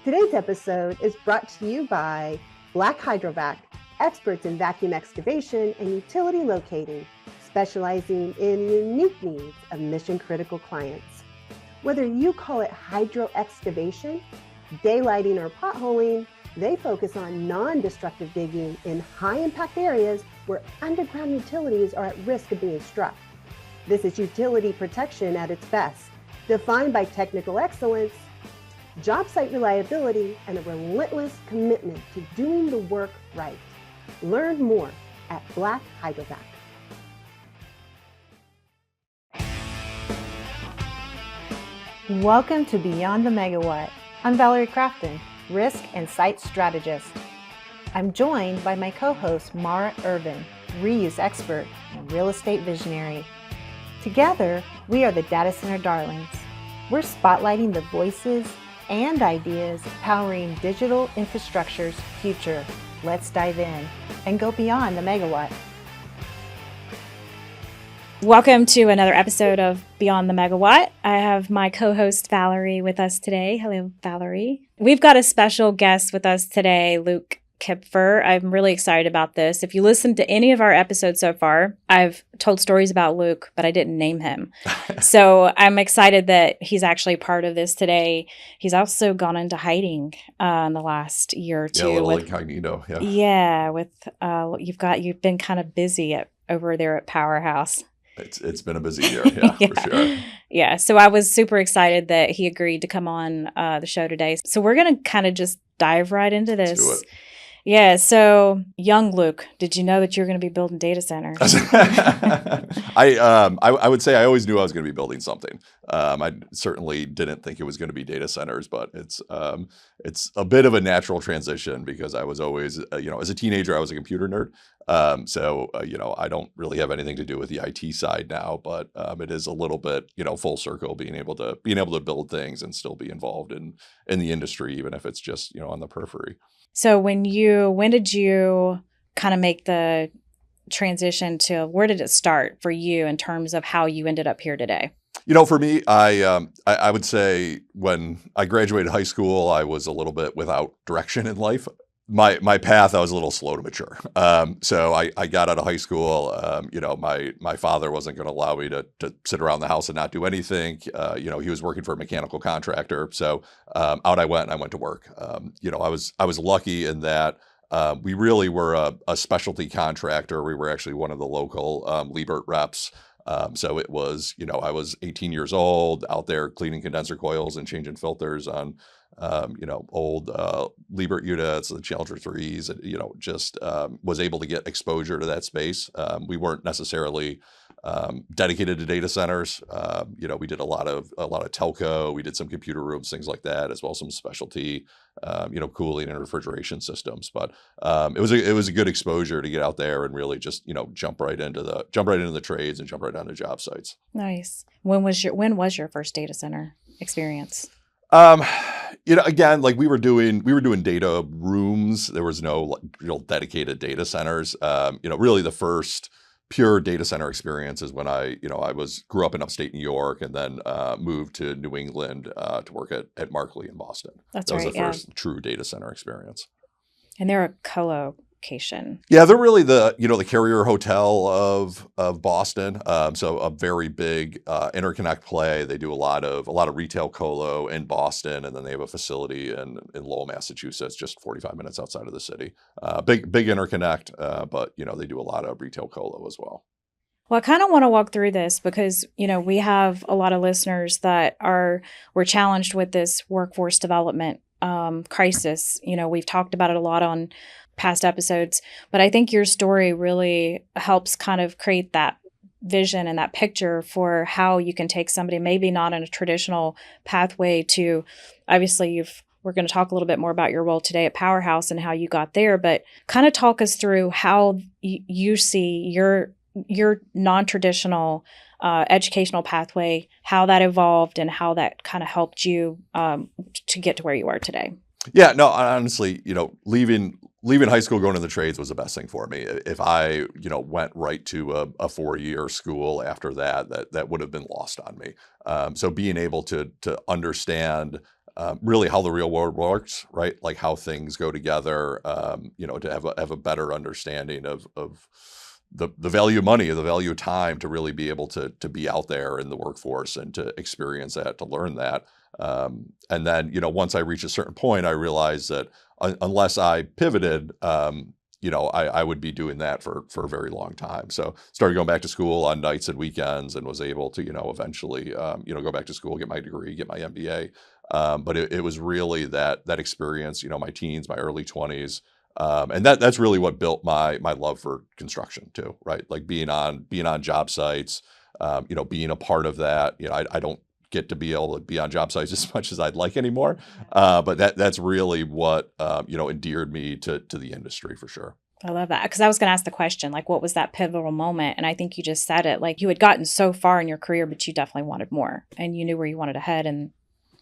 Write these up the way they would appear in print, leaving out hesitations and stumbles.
Today's episode is brought to you by Black Hydrovac, experts in vacuum excavation and utility locating, specializing in unique needs of mission-critical clients. Whether you call it hydro excavation, daylighting, or potholing, they focus on non-destructive digging in high-impact areas where underground utilities are at risk of being struck. This is utility protection at its best, defined by technical excellence, job site reliability, and a relentless commitment to doing the work right. Learn more at Black Hydrovac. Welcome to Beyond the Megawatt. I'm Valerie Crafton, Risk and Site Strategist. I'm joined by my co-host, Mara Irvin, reuse expert and real estate visionary. Together, we are the Data Center Darlings. We're spotlighting the voices and ideas powering digital infrastructure's future. Let's dive in and go beyond the megawatt. Welcome to another episode of Beyond the Megawatt. I have my co-host Valerie with us today. Hello, Valerie. We've got a special guest with us today, Luke Kipfer. I'm really excited about this. If you listen to any of our episodes so far, I've told stories about Luke, but I didn't name him. So I'm excited that he's actually part of this today. He's also gone into hiding in the last year or two. Yeah, a little incognito. You've been kind of busy over there at Powerhouse. It's been a busy year, yeah. For sure. Yeah, so I was super excited that he agreed to come on the show today. So we're going to kind of just dive right into this. Let's do it. Yeah, so young Luke, did you know that you're going to be building data centers? I would say I always knew I was going to be building something. I certainly didn't think it was going to be data centers, but it's a bit of a natural transition because I was always, as a teenager, I was a computer nerd. I don't really have anything to do with the IT side now, but it is a little bit, full circle, being able to build things and still be involved in the industry, even if it's just, on the periphery. So when did you kind of make the transition to, where did it start for you in terms of how you ended up here today? For me, I would say when I graduated high school, I was a little bit without direction in life. My path, I was a little slow to mature. So I got out of high school. My father wasn't going to allow me to sit around the house and not do anything. He was working for a mechanical contractor. So out I went and I went to work. I was lucky in that we really were a specialty contractor. We were actually one of the local Liebert reps. So it was, I was 18 years old out there cleaning condenser coils and changing filters on old Liebert units, the Challenger 3s, and, was able to get exposure to that space. We weren't necessarily dedicated to data centers. We did a lot of telco. We did some computer rooms, things like that, as well as some specialty, cooling and refrigeration systems. But it was a good exposure to get out there and really just, jump right into the trades and jump right onto job sites. Nice. When was your first data center experience? Again, like we were doing data rooms. There was no real dedicated data centers. Really the first pure data center experience is when I grew up in upstate New York and then moved to New England to work at Markley in Boston. That was the first true data center experience. And they're a co-location. Yeah, they're really the Carrier Hotel of Boston. So a very big interconnect play. They do a lot of retail colo in Boston, and then they have a facility in Lowell, Massachusetts, just 45 minutes outside of the city. Big interconnect, but they do a lot of retail colo as well. Well, I kind of want to walk through this because, we have a lot of listeners that were challenged with this workforce development crisis. We've talked about it a lot on past episodes, but I think your story really helps kind of create that vision and that picture for how you can take somebody maybe not in a traditional pathway to, obviously we're going to talk a little bit more about your role today at Powerhouse and how you got there, but kind of talk us through how you see your non-traditional educational pathway, how that evolved and how that kind of helped you to get to where you are today. Yeah, no, honestly, leaving high school, going to the trades was the best thing for me. If I, went right to a 4-year school after that would have been lost on me. So being able to understand really how the real world works, right? Like how things go together, to have a better understanding of the value of money, the value of time, to really be able to be out there in the workforce and to experience that, to learn that. And then, once I reached a certain point, I realized that unless I pivoted, I would be doing that for a very long time. So started going back to school on nights and weekends, and was able to, eventually, go back to school, get my degree, get my MBA. But it was really that experience, my teens, my early 20s. And that's really what built my love for construction too, right? Like being on job sites, being a part of that. I don't get to be able to be on job sites as much as I'd like anymore. But that's really what endeared me to the industry for sure. I love that, because I was going to ask the question, like, what was that pivotal moment? And I think you just said it. Like, you had gotten so far in your career, but you definitely wanted more, and you knew where you wanted to head, and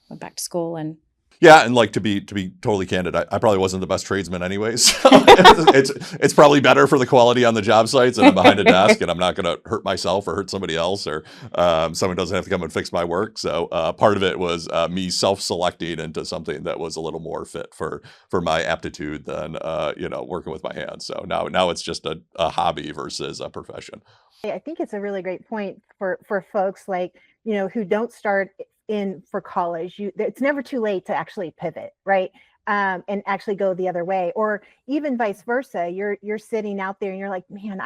went back to school. And yeah, and like to be totally candid, I probably wasn't the best tradesman anyways. So it's probably better for the quality on the job sites, and I'm behind a desk, and I'm not going to hurt myself or hurt somebody else, or someone doesn't have to come and fix my work. So part of it was me self-selecting into something that was a little more fit for my aptitude than working with my hands. So now it's just a hobby versus a profession. I think it's a really great point for folks like, who don't start in for college. It's never too late to actually pivot, right? And actually go the other way, or even vice versa. You're sitting out there and you're like, man,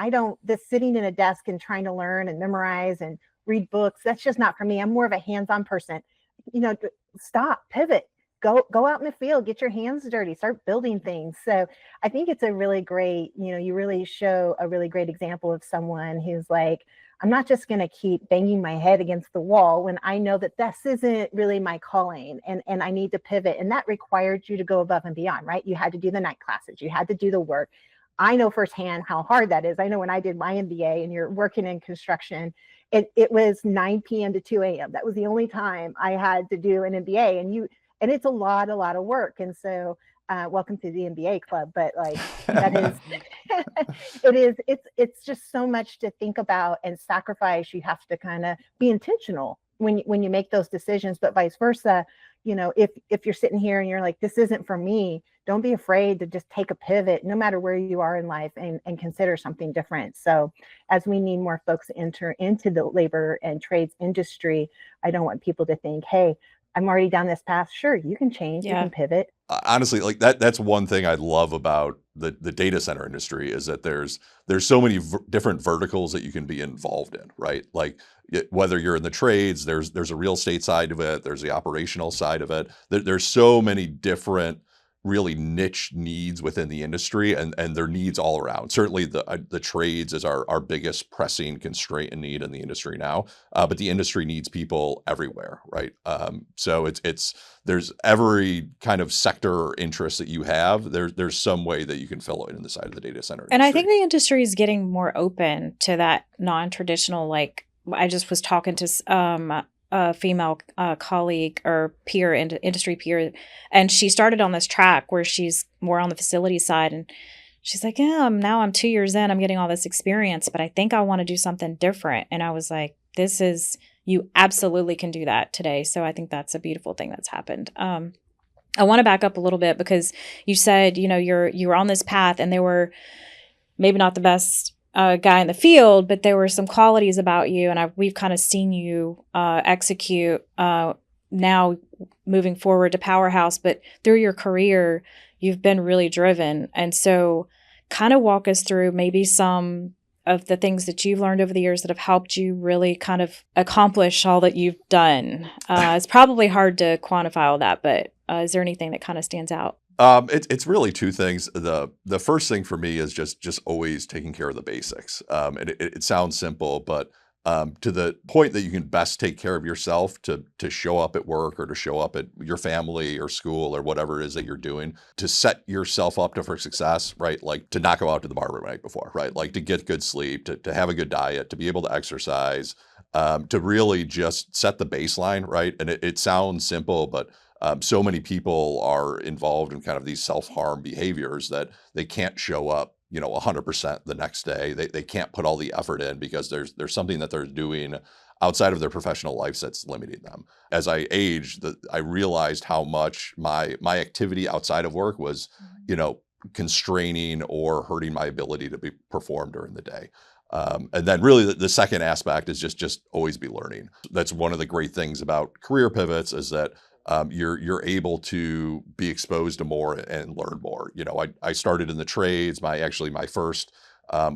this sitting in a desk and trying to learn and memorize and read books, that's just not for me. I'm more of a hands-on person. Stop, pivot, go out in the field, get your hands dirty, start building things. So I think it's a really great, you really show a really great example of someone who's like, I'm not just going to keep banging my head against the wall when I know that this isn't really my calling, and I need to pivot. And that required you to go above and beyond, right? You had to do the night classes. You had to do the work. I know firsthand how hard that is. I know when I did my MBA and you're working in construction, it was 9 p.m. to 2 a.m. That was the only time I had to do an MBA. And it's a lot of work. And so welcome to the MBA club, but like that is, it's just so much to think about and sacrifice. You have to kind of be intentional when you make those decisions, but vice versa. If you're sitting here and you're like, this isn't for me, don't be afraid to just take a pivot, no matter where you are in life, and consider something different. So as we need more folks to enter into the labor and trades industry, I don't want people to think, hey, I'm already down this path. Sure, you can change, you can pivot. Honestly, like that's one thing I love about the data center industry, is that there's so many different verticals that you can be involved in, right? Like whether you're in the trades, there's a real estate side of it, there's the operational side of it. There's so many different really niche needs within the industry, and their needs all around. Certainly the trades is our biggest pressing constraint and need in the industry now, but the industry needs people everywhere, right? So there's every kind of sector or interest that you have, there's some way that you can fill it in the side of the data center industry. And I think the industry is getting more open to that non-traditional, like I just was talking to a female colleague or peer, industry peer, and she started on this track where she's more on the facility side, and she's like, yeah, now I'm 2 years in, I'm getting all this experience, but I think I want to do something different. And I was like, you absolutely can do that today. So I think that's a beautiful thing that's happened. I want to back up a little bit, because you said, you were on this path, and they were maybe not the best guy in the field, but there were some qualities about you, and we've kind of seen you execute now moving forward to Powerhouse, but through your career, you've been really driven. And so kind of walk us through maybe some of the things that you've learned over the years that have helped you really kind of accomplish all that you've done. It's probably hard to quantify all that, but is there anything that kind of stands out? It's really two things. The first thing for me is just always taking care of the basics. And it sounds simple, but to the point that you can best take care of yourself to show up at work, or to show up at your family or school or whatever it is that you're doing, to set yourself up for success, right? Like to not go out to the bar the night before, right? Like to get good sleep, to have a good diet, to be able to exercise, to really just set the baseline, right? And it sounds simple, but so many people are involved in kind of these self-harm behaviors that they can't show up, 100% the next day. They can't put all the effort in because there's something that they're doing outside of their professional lives that's limiting them. As I aged, I realized how much my activity outside of work was, constraining or hurting my ability to perform during the day. And then really the second aspect is just always be learning. That's one of the great things about career pivots is that you're able to be exposed to more and learn more. I started in the trades. My first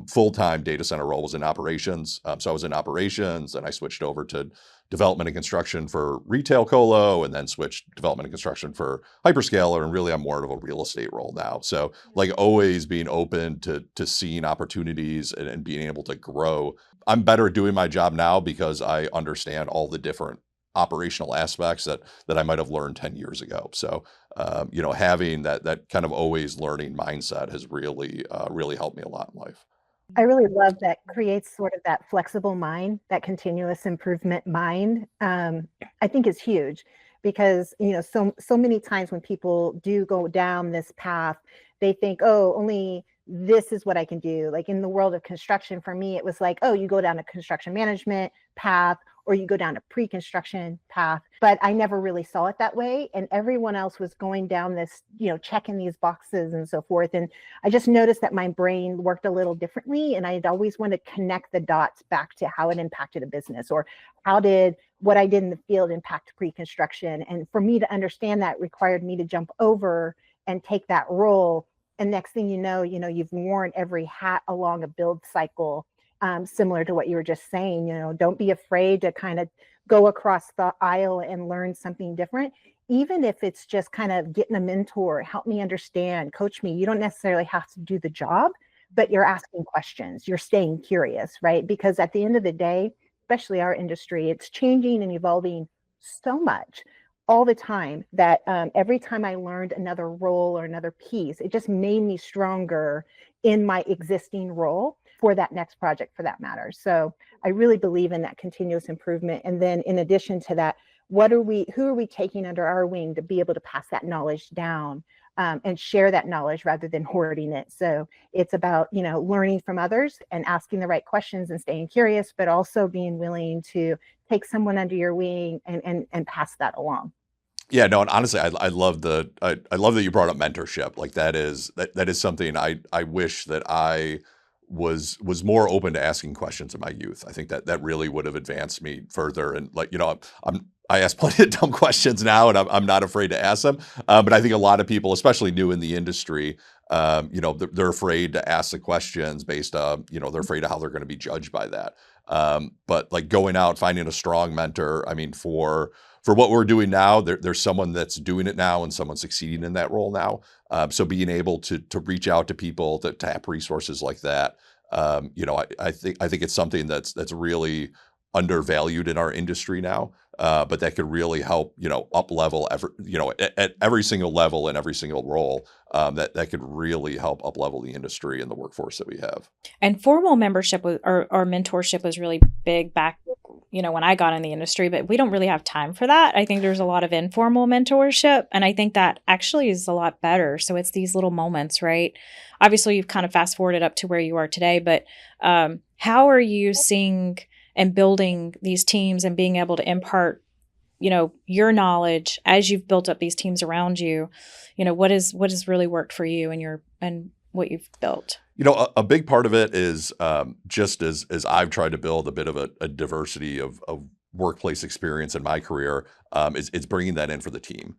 full-time data center role was in operations. So I was in operations, and I switched over to development and construction for retail colo, and then switched development and construction for hyperscaler. And really, I'm more of a real estate role now. So like always being open to seeing opportunities and being able to grow. I'm better at doing my job now because I understand all the different operational aspects that I might have learned 10 years ago. So, having that kind of always learning mindset has really helped me a lot in life. I really love that creates sort of that flexible mind, that continuous improvement mind. I think is huge because, so many times when people do go down this path, they think, oh, only this is what I can do. Like in the world of construction, for me, it was like, oh, you go down a construction management path or you go down a pre-construction path. But I never really saw it that way. And everyone else was going down this, checking these boxes and so forth. And I just noticed that my brain worked a little differently. And I'd always want to connect the dots back to how it impacted a business, or how did what I did in the field impact pre-construction. And for me to understand that required me to jump over and take that role. And next thing you know, you've worn every hat along a build cycle. Similar to what you were just saying, don't be afraid to kind of go across the aisle and learn something different, even if it's just kind of getting a mentor, help me understand, coach me. You don't necessarily have to do the job, but you're asking questions, you're staying curious, right? Because at the end of the day, especially our industry, it's changing and evolving so much all the time that every time I learned another role or another piece, it just made me stronger in my existing role for that next project, for that matter. So I really believe in that continuous improvement. And then in addition to that, who are we taking under our wing to be able to pass that knowledge down and share that knowledge rather than hoarding it. So it's about, learning from others and asking the right questions and staying curious, but also being willing to take someone under your wing and pass that along. Yeah, no, and honestly, I love I love that you brought up mentorship. Like that is something I wish that I was more open to asking questions in my youth. I think that really would have advanced me further. And I ask plenty of dumb questions now, and I'm not afraid to ask them. But I think a lot of people, especially new in the industry, they're afraid to ask the questions based on, they're afraid of how they're going to be judged by that. But like going out, finding a strong mentor, I mean, for what we're doing now, there's someone that's doing it now and someone succeeding in that role now. So being able to reach out to people, to tap resources like that, I think it's something that's really undervalued in our industry now. But that could really help, up level at every single level and every single role. That could really help up level the industry and the workforce that we have. And formal membership or mentorship was really big back, when I got in the industry, but we don't really have time for that. I think there's a lot of informal mentorship, and I think that actually is a lot better. So it's these little moments, right? Obviously, you've kind of fast forwarded up to where you are today, but how are you seeing and building these teams and being able to impart, your knowledge as you've built up these teams around you? What has really worked for you and what you've built? A big part of it is just as I've tried to build a bit of a diversity of workplace experience in my career, it's bringing that in for the team.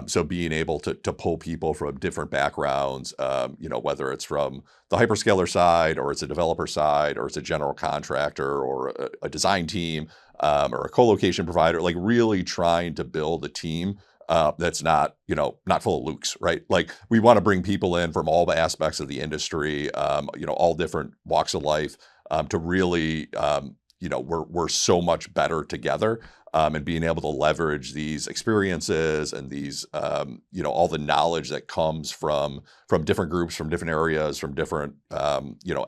So being able to pull people from different backgrounds, whether it's from the hyperscaler side or it's a developer side or it's a general contractor or a design team or a co-location provider, like really trying to build a team that's not full of Lukes, right? Like we want to bring people in from all the aspects of the industry, all different walks of life to really, we're so much better together. And being able to leverage these experiences and these, all the knowledge that comes from different groups, from different areas, from different,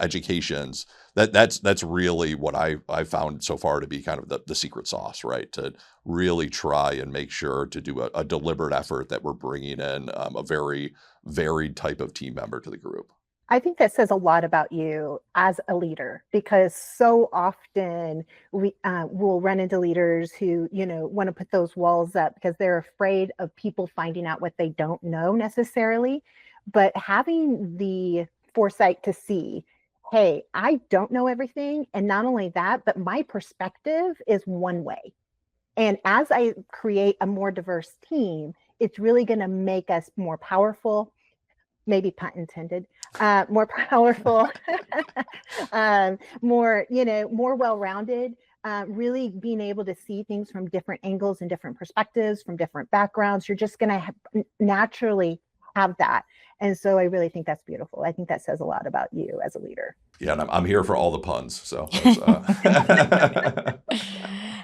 educations. That's really what I found so far to be kind of the secret sauce, right? To really try and make sure to do a deliberate effort that we're bringing in a very varied type of team member to the group. I think that says a lot about you as a leader, because so often we will run into leaders who, want to put those walls up because they're afraid of people finding out what they don't know necessarily. But having the foresight to see, hey, I don't know everything. And not only that, but my perspective is one way. And as I create a more diverse team, it's really going to make us more powerful, maybe pun intended, more powerful, more well-rounded, really being able to see things from different angles and different perspectives, from different backgrounds. You're just going to naturally have that. And so I really think that's beautiful. I think that says a lot about you as a leader. Yeah, and I'm here for all the puns. So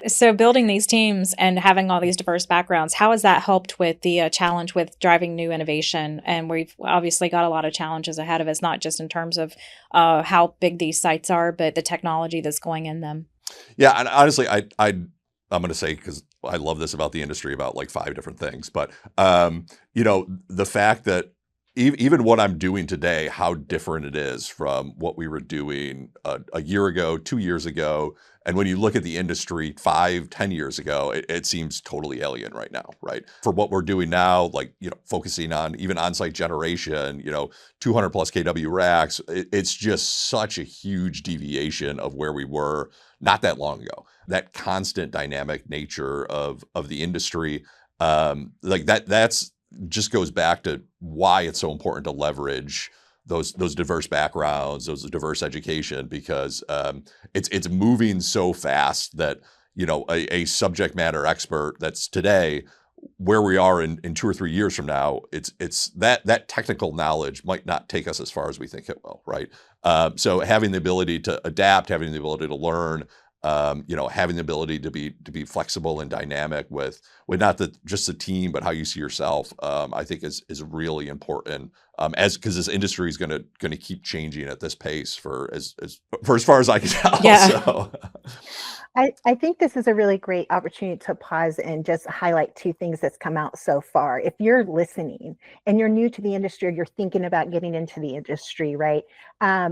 So building these teams and having all these diverse backgrounds, how has that helped with the challenge with driving new innovation? And we've obviously got a lot of challenges ahead of us, not just in terms of how big these sites are, but the technology that's going in them. Yeah, and honestly, I'm going to say, because I love this about the industry, about like 5 different things, but the fact that even what I'm doing today, how different it is from what we were doing a year ago, 2 years ago. And when you look at the industry 5, 10 years ago, it seems totally alien right now, right? For what we're doing now, like, focusing on even on-site generation, 200 plus kW racks, it's just such a huge deviation of where we were not that long ago. That constant dynamic nature of the industry, like that's just goes back to why it's so important to leverage those diverse backgrounds, those diverse education, because it's moving so fast that a subject matter expert that's today where we are in 2 or 3 years from now, it's that technical knowledge might not take us as far as we think it will, right? So having the ability to adapt, having the ability to learn, having the ability to be flexible and dynamic with not just the team, but how you see yourself, I think is really important. Because this industry is going to keep changing at this pace for as far as I can tell. Yeah. So. I think this is a really great opportunity to pause and just highlight 2 things that's come out so far. If you're listening and you're new to the industry, or you're thinking about getting into the industry, right?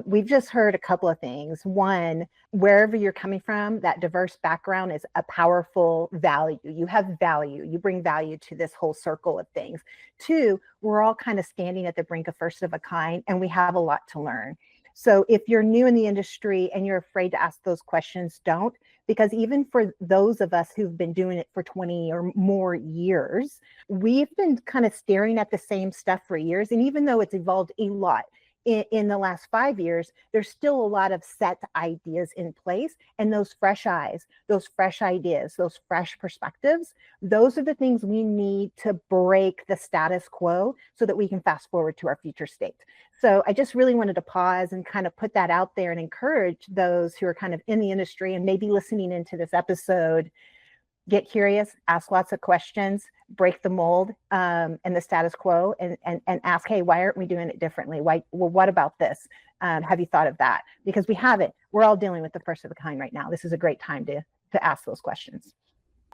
We've just heard a couple of things. One, wherever you're coming from, that diverse background is a powerful value. You have value. You bring value to this whole circle of things. 2, we're all kind of standing at the brink of first of a kind, and we have a lot to learn. So if you're new in the industry and you're afraid to ask those questions, don't. Because even for those of us who've been doing it for 20 or more years, we've been kind of staring at the same stuff for years. And even though it's evolved a lot in the last 5 years, there's still a lot of set ideas in place. And those fresh eyes, those fresh ideas, those fresh perspectives, those are the things we need to break the status quo so that we can fast forward to our future state. So I just really wanted to pause and kind of put that out there and encourage those who are kind of in the industry and maybe listening into this episode. Get curious, ask lots of questions, break the mold and the status quo, and ask, hey, why aren't we doing it differently? What about this? Have you thought of that? Because we haven't. We're all dealing with the first of the kind right now. This is a great time to ask those questions.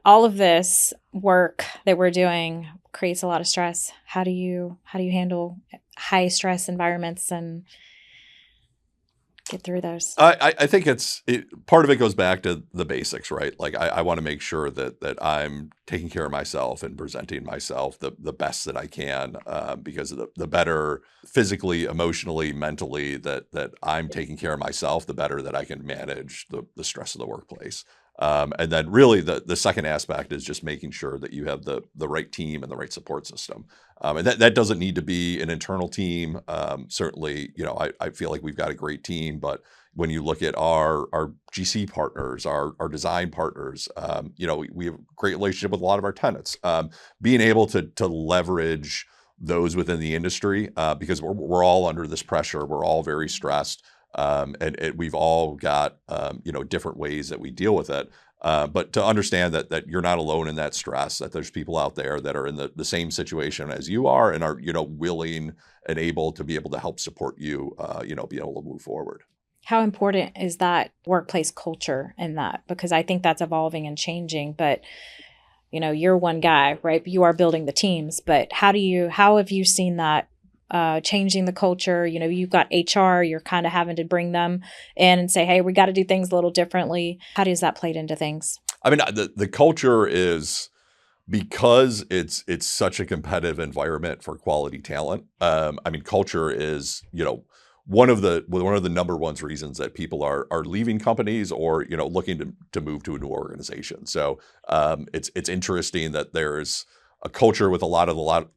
All of this work that we're doing creates a lot of stress. How do you handle high stress environments and get through those? I think part of it goes back to the basics, right? Like I want to make sure that I'm taking care of myself and presenting myself the best that I can, because the better physically, emotionally, mentally that I'm taking care of myself, the better that I can manage the stress of the workplace. And then really the second aspect is just making sure that you have the right team and the right support system. And that doesn't need to be an internal team. Certainly, I feel like we've got a great team, but when you look at our GC partners, our design partners, we have a great relationship with a lot of our tenants. Being able to leverage those within the industry, because we're all under this pressure. We're all very stressed. And we've all got, different ways that we deal with it. But to understand that you're not alone in that stress, that there's people out there that are in the same situation as you are and are, willing and able to be able to help support you, be able to move forward. How important is that workplace culture in that? Because I think that's evolving and changing, but you're one guy, right? You are building the teams, but how have you seen that changing the culture? You've got HR, you're kind of having to bring them in and say, hey, we got to do things a little differently. How does that play into things? I mean, the culture is, because it's such a competitive environment for quality talent. I mean, culture is, one of the number one reasons that people are leaving companies or, looking to move to a new organization. So it's interesting that there's a culture with a lot of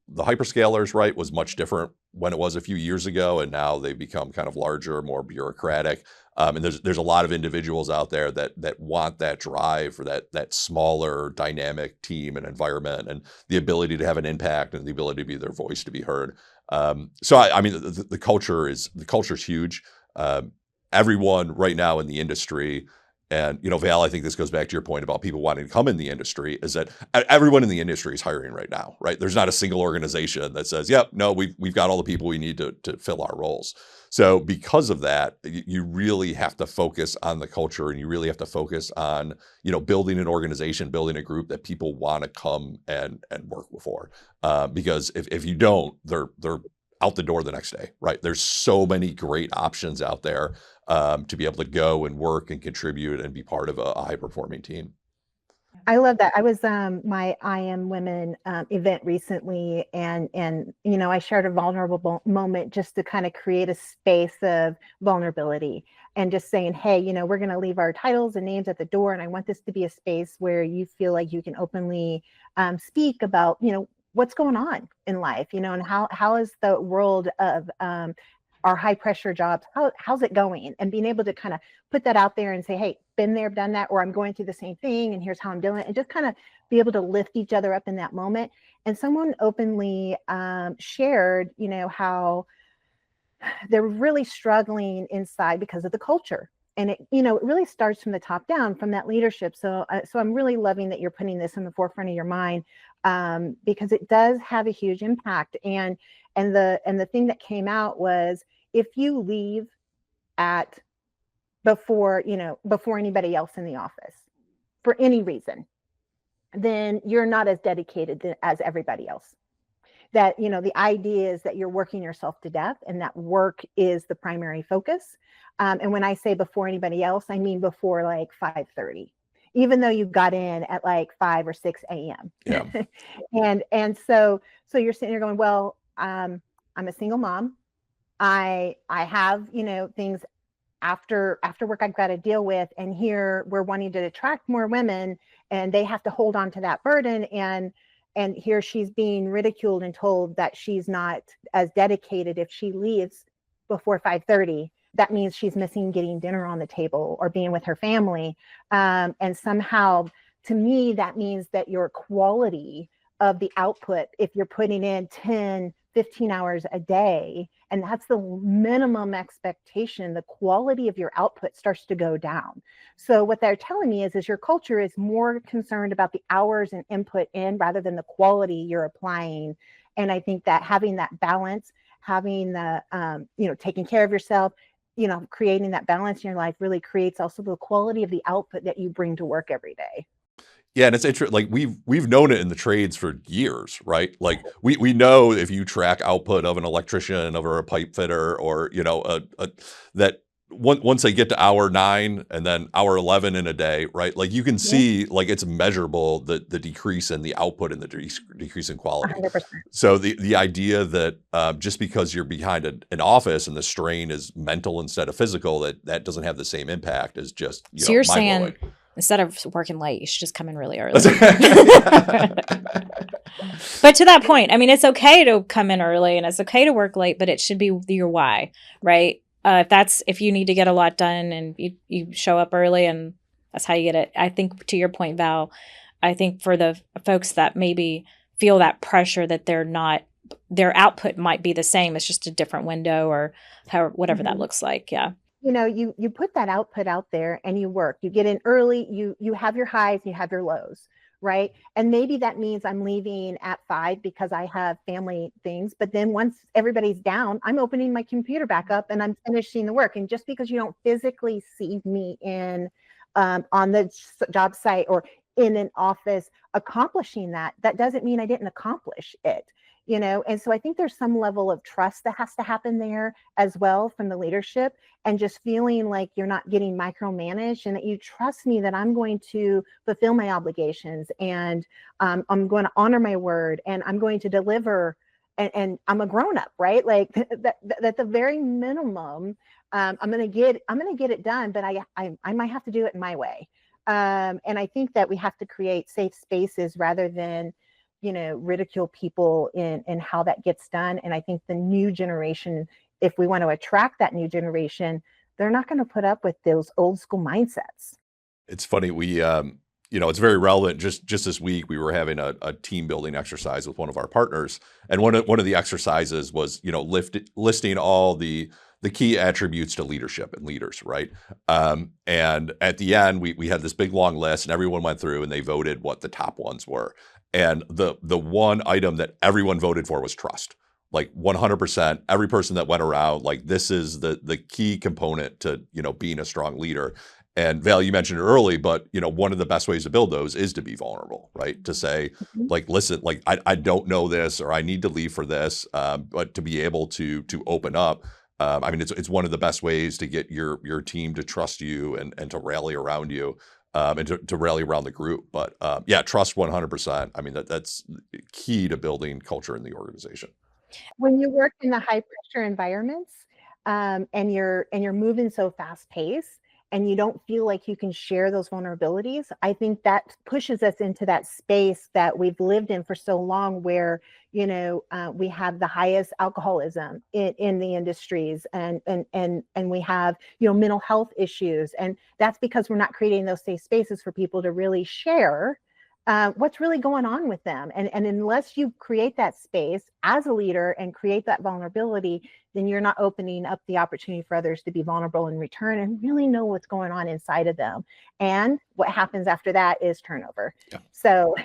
the hyperscalers, right, was much different when it was a few years ago, and now they've become kind of larger, more bureaucratic. And there's a lot of individuals out there that want that drive for that smaller dynamic team and environment, and the ability to have an impact and the ability to be their voice to be heard. So I mean, the culture is huge. Everyone right now in the industry, and Val, I think this goes back to your point about people wanting to come in the industry, is that everyone in the industry is hiring right now, right? There's not a single organization that says, "Yep, no, we've got all the people we need to fill our roles." So because of that, you really have to focus on the culture, and you really have to focus on building an organization, building a group that people want to come and work for. Because if you don't, they're out the door the next day, right? There's so many great options out there to be able to go and work and contribute and be part of a high-performing team. I love that. I was my I Am Women event recently, and I shared a vulnerable moment just to kind of create a space of vulnerability, and just saying, hey, we're going to leave our titles and names at the door, and I want this to be a space where you feel like you can openly speak about what's going on in life, and how is the world of our high pressure jobs, how's it going, and being able to kind of put that out there and say, hey, been there, done that, or I'm going through the same thing, and here's how I'm doing it, and just kind of be able to lift each other up in that moment. And someone openly shared, how they're really struggling inside because of the culture. And it really starts from the top down, from that leadership. So I'm really loving that you're putting this in the forefront of your mind, because it does have a huge impact. And the thing that came out was, if you leave before anybody else in the office for any reason, then you're not as dedicated as everybody else. That the idea is that you're working yourself to death, and that work is the primary focus. And when I say before anybody else, I mean before like 5:30, even though you got in at like 5 or 6 a.m. Yeah. and so you're sitting there going, well, I'm a single mom. I have things after work I've got to deal with, and here we're wanting to attract more women, and they have to hold on to that burden, and here she's being ridiculed and told that she's not as dedicated if she leaves before 5:30. That means she's missing getting dinner on the table or being with her family. And somehow, to me, that means that your quality of the output, if you're putting in 10, 15 hours a day, and that's the minimum expectation, the quality of your output starts to go down. So what they're telling me is your culture is more concerned about the hours and input in rather than the quality you're applying. And I think that having that balance, having the, taking care of yourself, creating that balance in your life really creates also the quality of the output that you bring to work every day. Yeah, and it's interesting. Like we've known it in the trades for years, right? Like we know, if you track output of an electrician or a pipe fitter, or that once they get to hour 9 and then hour 11 in a day, right? Like you can see, like it's measurable, the decrease in the output and the decrease in quality. 100%. So the idea that just because you're behind an office and the strain is mental instead of physical, that doesn't have the same impact is just so you're mind-blowing. saying, instead of working late, you should just come in really early. But to that point, I mean, it's okay to come in early and it's okay to work late, but it should be your why, right? If you need to get a lot done and you show up early and that's how you get it. I think, to your point, Val, I think for the folks that maybe feel that pressure that their output might be the same, it's just a different window or whatever that looks like. Yeah. You put that output out there and you work, you get in early, you have your highs, you have your lows, right? And maybe that means I'm leaving at 5 because I have family things. But then once everybody's down, I'm opening my computer back up and I'm finishing the work. And just because you don't physically see me on the job site or in an office accomplishing that doesn't mean I didn't accomplish it. And so I think there's some level of trust that has to happen there as well from the leadership, and just feeling like you're not getting micromanaged, and that you trust me that I'm going to fulfill my obligations, and I'm going to honor my word, and I'm going to deliver, and I'm a grown up, right? Like that the very minimum, I'm going to get it done, but I might have to do it in my way. And I think that we have to create safe spaces rather than, ridicule people in how that gets done. And I think the new generation, if we want to attract that new generation, they're not going to put up with those old school mindsets. It's funny. We, it's very relevant. Just this week, we were having a team building exercise with one of our partners, and one of the exercises was, listing all the key attributes to leadership and leaders, right? And at the end, we had this big long list, and everyone went through and they voted what the top ones were. And the one item that everyone voted for was trust. Like 100%, every person that went around, like, this is the key component to, being a strong leader. And Val, you mentioned it early, but one of the best ways to build those is to be vulnerable, right? To say, like, listen, like, I don't know this, or I need to leave for this, but to be able to open up. It's one of the best ways to get your team to trust you and to rally around you, and to rally around the group. But trust 100%. That's key to building culture in the organization. When you work in the high pressure environments, and you're moving so fast paced, and you don't feel like you can share those vulnerabilities, I think that pushes us into that space that we've lived in for so long, where we have the highest alcoholism in the industries, and we have mental health issues, and that's because we're not creating those safe spaces for people to really share what's really going on with them. And unless you create that space as a leader and create that vulnerability, then you're not opening up the opportunity for others to be vulnerable in return and really know what's going on inside of them. And what happens after that is turnover. Yeah. So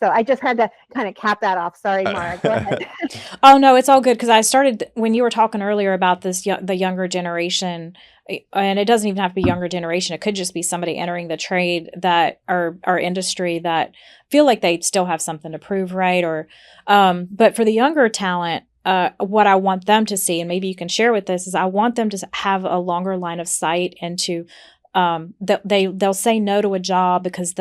I just had to kind of cap that off. Sorry, Mara, go ahead. Oh, no, it's all good. Because I started, when you were talking earlier about this, the younger generation, and it doesn't even have to be younger generation. It could just be somebody entering the trade that our industry that feel like they still have something to prove, right? Or, but for the younger talent, what I want them to see, and maybe you can share with this, is I want them to have a longer line of sight into, they'll say no to a job because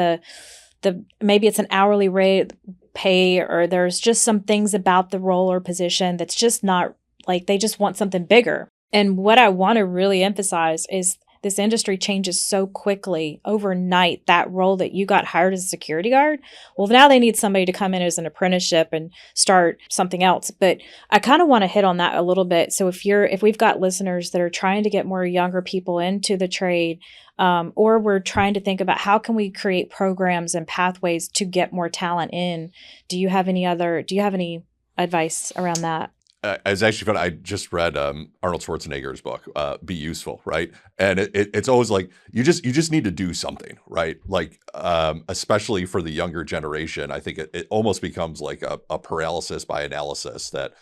maybe it's an hourly rate pay, or there's just some things about the role or position that's just not, like, they just want something bigger. And what I want to really emphasize is this industry changes so quickly overnight. That role that you got hired as a security guard, well, now they need somebody to come in as an apprenticeship and start something else. But I kind of want to hit on that a little bit. So if we've got listeners that are trying to get more younger people into the trade, or we're trying to think about how can we create programs and pathways to get more talent in, do you have any advice around that? It's actually fun. I just read Arnold Schwarzenegger's book, Be Useful, right? And it's always like you just need to do something, right? Like, especially for the younger generation, I think it almost becomes like a paralysis by analysis that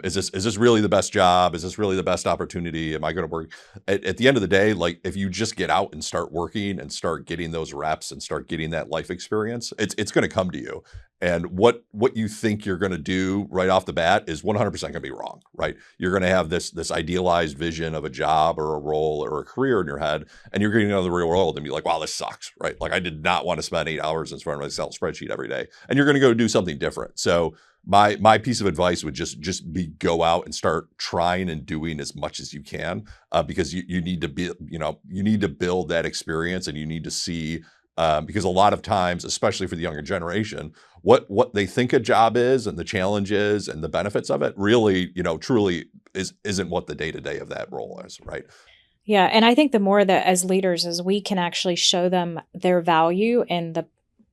is this really the best job? Is this really the best opportunity? Am I going to work? At the end of the day, like, if you just get out and start working and start getting those reps and start getting that life experience, it's going to come to you. And what you think you're going to do right off the bat is 100% going to be wrong, right? You're going to have this idealized vision of a job or a role or a career in your head, and you're getting into the real world and be like, wow, this sucks, right? Like, I did not want to spend 8 hours in front of an Excel spreadsheet every day. And you're going to go do something different. So my piece of advice would just be go out and start trying and doing as much as you can, because you need to be, you need to build that experience, and you need to see, because a lot of times, especially for the younger generation, what they think a job is and the challenges and the benefits of it really, truly isn't what the day-to-day of that role is, right? Yeah. And I think the more that as leaders, as we can actually show them their value and the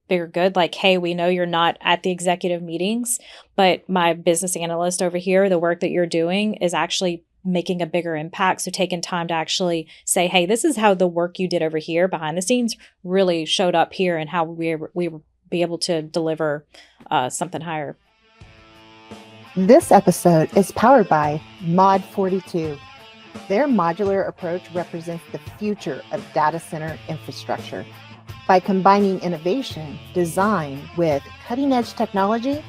bigger good, like, hey, we know you're not at the executive meetings, but my business analyst over here, the work that you're doing is actually making a bigger impact. So taking time to actually say, hey, this is how the work you did over here behind the scenes really showed up here, and how we will be able to deliver something higher. This episode is powered by Mod 42. Their modular approach represents the future of data center infrastructure. By combining innovation, design with cutting-edge technology,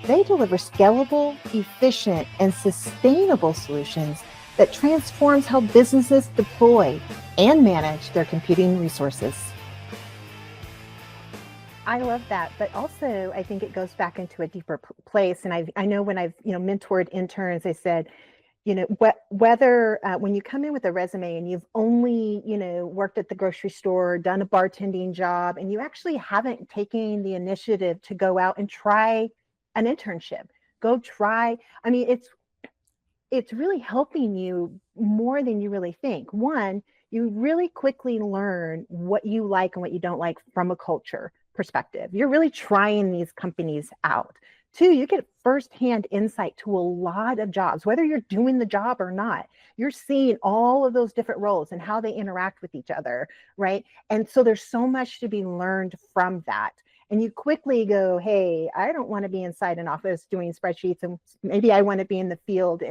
They deliver scalable, efficient, and sustainable solutions that transforms how businesses deploy and manage their computing resources. I love that, but also I think it goes back into a deeper place. And I know when I've mentored interns, I said, whether when you come in with a resume and you've only worked at the grocery store, done a bartending job, and you actually haven't taken the initiative to go out and try an internship, go try. I mean, it's really helping you more than you really think. One, you really quickly learn what you like and what you don't like from a culture perspective. You're really trying these companies out. Two, you get firsthand insight to a lot of jobs, whether you're doing the job or not. You're seeing all of those different roles and how they interact with each other, right? And so there's so much to be learned from that. And you quickly go, hey, I don't want to be inside an office doing spreadsheets, and maybe I want to be in the field.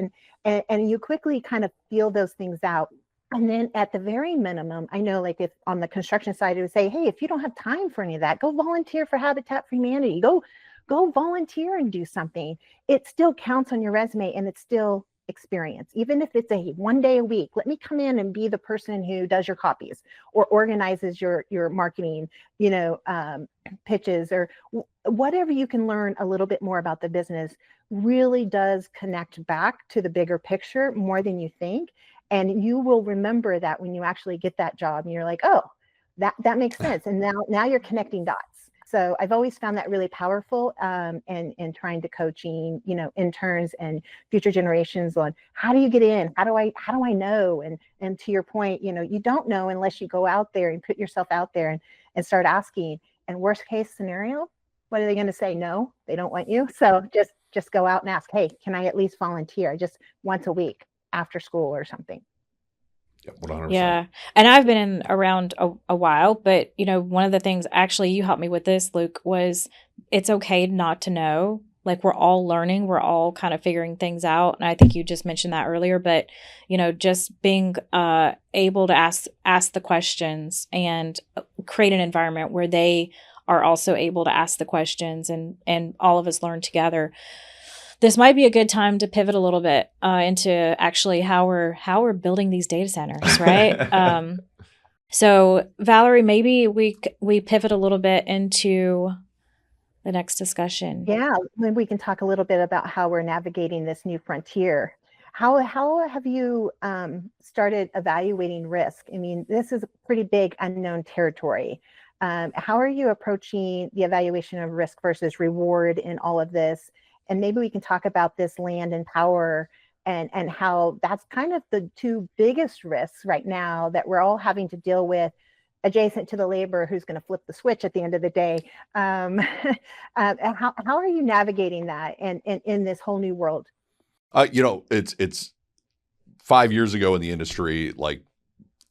And you quickly kind of feel those things out. And then at the very minimum, I know, like, if on the construction side, it would say, hey, if you don't have time for any of that, go volunteer for Habitat for Humanity. Go volunteer and do something. It still counts on your resume, and it's still experience. Even if it's a 1 day a week, let me come in and be the person who does your copies or organizes your marketing, pitches, or whatever you can learn a little bit more about the business really does connect back to the bigger picture more than you think. And you will remember that when you actually get that job and you're like, oh, that makes sense. And now you're connecting dots. So I've always found that really powerful, in trying to coaching, interns and future generations on how do you get in? How do I know? And to your point, you don't know unless you go out there and put yourself out there and start asking. And worst case scenario, what are they going to say? No, they don't want you. So just go out and ask, hey, can I at least volunteer just once a week after school or something? Yeah, 100%. Yeah. And I've been around a while, but one of the things, actually, you helped me with this, Luke, was it's okay not to know. Like, we're all learning, we're all kind of figuring things out. And I think you just mentioned that earlier, but just being able to ask the questions and create an environment where they are also able to ask the questions, and all of us learn together. This might be a good time to pivot a little bit into actually how we're building these data centers, right? So Valerie, maybe we pivot a little bit into the next discussion. Yeah, then we can talk a little bit about how we're navigating this new frontier. How have you started evaluating risk? I mean, this is a pretty big unknown territory. How are you approaching the evaluation of risk versus reward in all of this? And maybe we can talk about this land and power and how that's kind of the two biggest risks right now that we're all having to deal with, adjacent to the labor who's going to flip the switch at the end of the day. How are you navigating that in this whole new world? It's 5 years ago in the industry, like,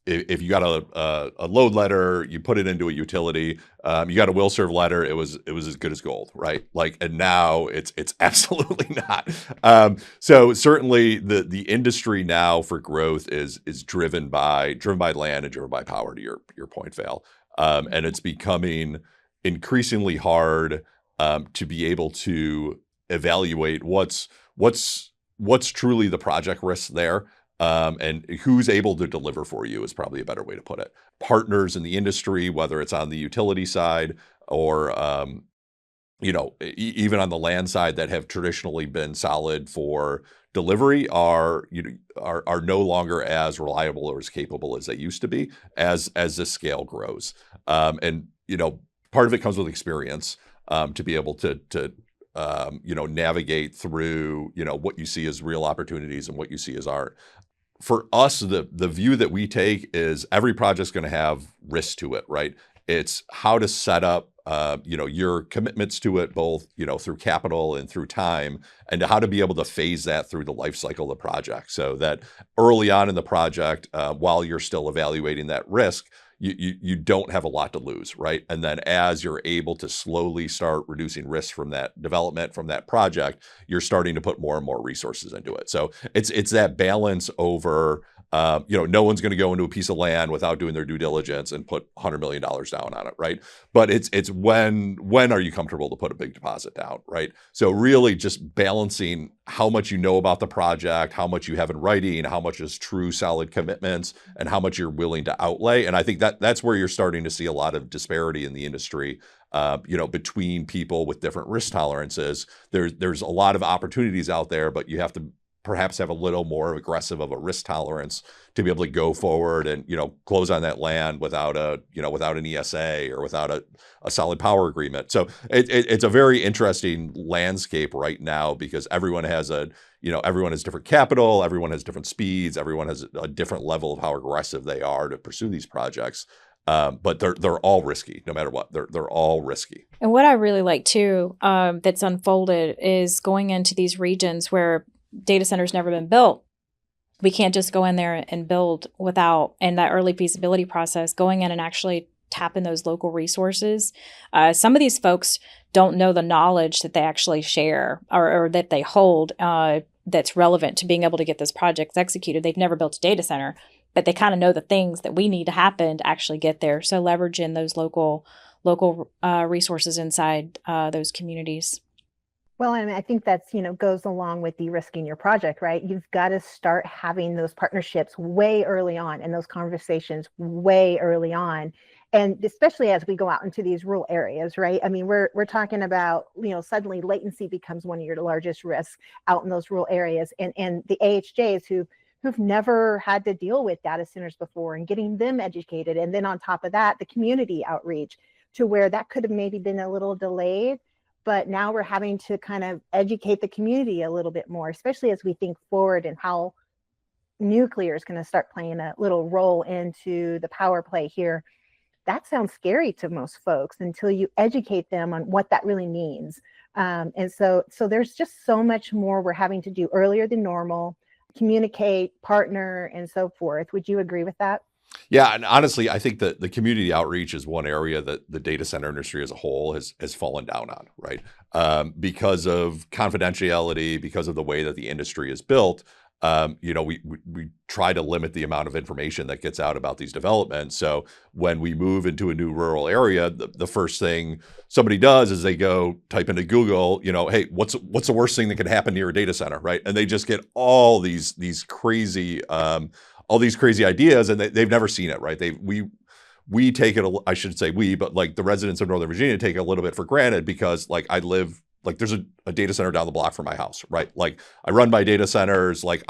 if you got a load letter, you put it into a utility, you got a will serve letter, it was as good as gold, right? Like, and now it's absolutely not. So certainly the industry now for growth is driven by land and driven by power, to your point, Val. And it's becoming increasingly hard to be able to evaluate what's truly the project risk there. And who's able to deliver for you is probably a better way to put it. Partners in the industry, whether it's on the utility side or, even on the land side that have traditionally been solid for delivery, are no longer as reliable or as capable as they used to be as the scale grows. And part of it comes with experience, to be able to navigate through what you see as real opportunities and what you see as art. For us, the view that we take is every project's going to have risk to it, right? It's how to set up, your commitments to it, both, through capital and through time, and how to be able to phase that through the life cycle of the project, so that early on in the project, while you're still evaluating that risk, you don't have a lot to lose, right? And then as you're able to slowly start reducing risk from that development, from that project, you're starting to put more and more resources into it. So it's that balance over No one's going to go into a piece of land without doing their due diligence and put $100 million down on it, right? But it's when are you comfortable to put a big deposit down, right? So really just balancing how much you know about the project, how much you have in writing, how much is true solid commitments, and how much you're willing to outlay. And I think that's where you're starting to see a lot of disparity in the industry. Between people with different risk tolerances. There's a lot of opportunities out there, but you have to perhaps have a little more aggressive of a risk tolerance to be able to go forward and, close on that land without an ESA or without a solid power agreement. So it's a very interesting landscape right now because everyone has different capital, everyone has different speeds, everyone has a different level of how aggressive they are to pursue these projects. But they're all risky, no matter what. They're all risky. And what I really like too, that's unfolded is going into these regions where data centers never been built. We can't just go in there and build without, in that early feasibility process, going in and actually tapping those local resources. Some of these folks don't know the knowledge that they actually share or that they hold that's relevant to being able to get those projects executed. They've never built a data center, but they kind of know the things that we need to happen to actually get there. So leveraging those local resources inside those communities. Well, I think that's, goes along with de-risking your project, right? You've got to start having those partnerships way early on and those conversations way early on. And especially as we go out into these rural areas, right? I mean, we're talking about, suddenly latency becomes one of your largest risks out in those rural areas. And the AHJs who've never had to deal with data centers before and getting them educated. And then on top of that, the community outreach to where that could have maybe been a little delayed. But now we're having to kind of educate the community a little bit more, especially as we think forward and how nuclear is going to start playing a little role into the power play here. That sounds scary to most folks until you educate them on what that really means. And so there's just so much more we're having to do earlier than normal, communicate, partner, and so forth. Would you agree with that? Yeah, and honestly, I think that the community outreach is one area that the data center industry as a whole has fallen down on, right? Because of confidentiality, because of the way that the industry is built. We try to limit the amount of information that gets out about these developments. So when we move into a new rural area, the first thing somebody does is they go type into Google, hey, what's the worst thing that could happen near a data center, right? And they just get all these crazy ideas, and they've never seen it, right? We take it, I should say we, but like the residents of Northern Virginia take it a little bit for granted because like I live, like there's a data center down the block from my house, right? Like I run my data centers, like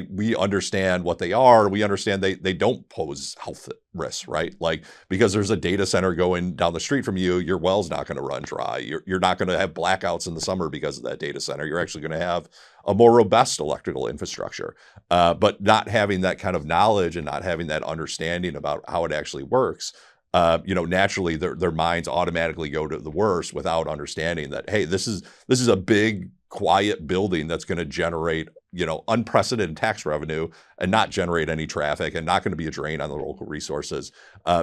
we understand what they are. We understand they don't pose health risks, right? Like because there's a data center going down the street from you, your well's not going to run dry. You're not going to have blackouts in the summer because of that data center. You're actually going to have a more robust electrical infrastructure. But not having that kind of knowledge and not having that understanding about how it actually works, naturally their minds automatically go to the worst without understanding that, hey, this is a big, quiet building that's going to generate, unprecedented tax revenue and not generate any traffic and not going to be a drain on the local resources.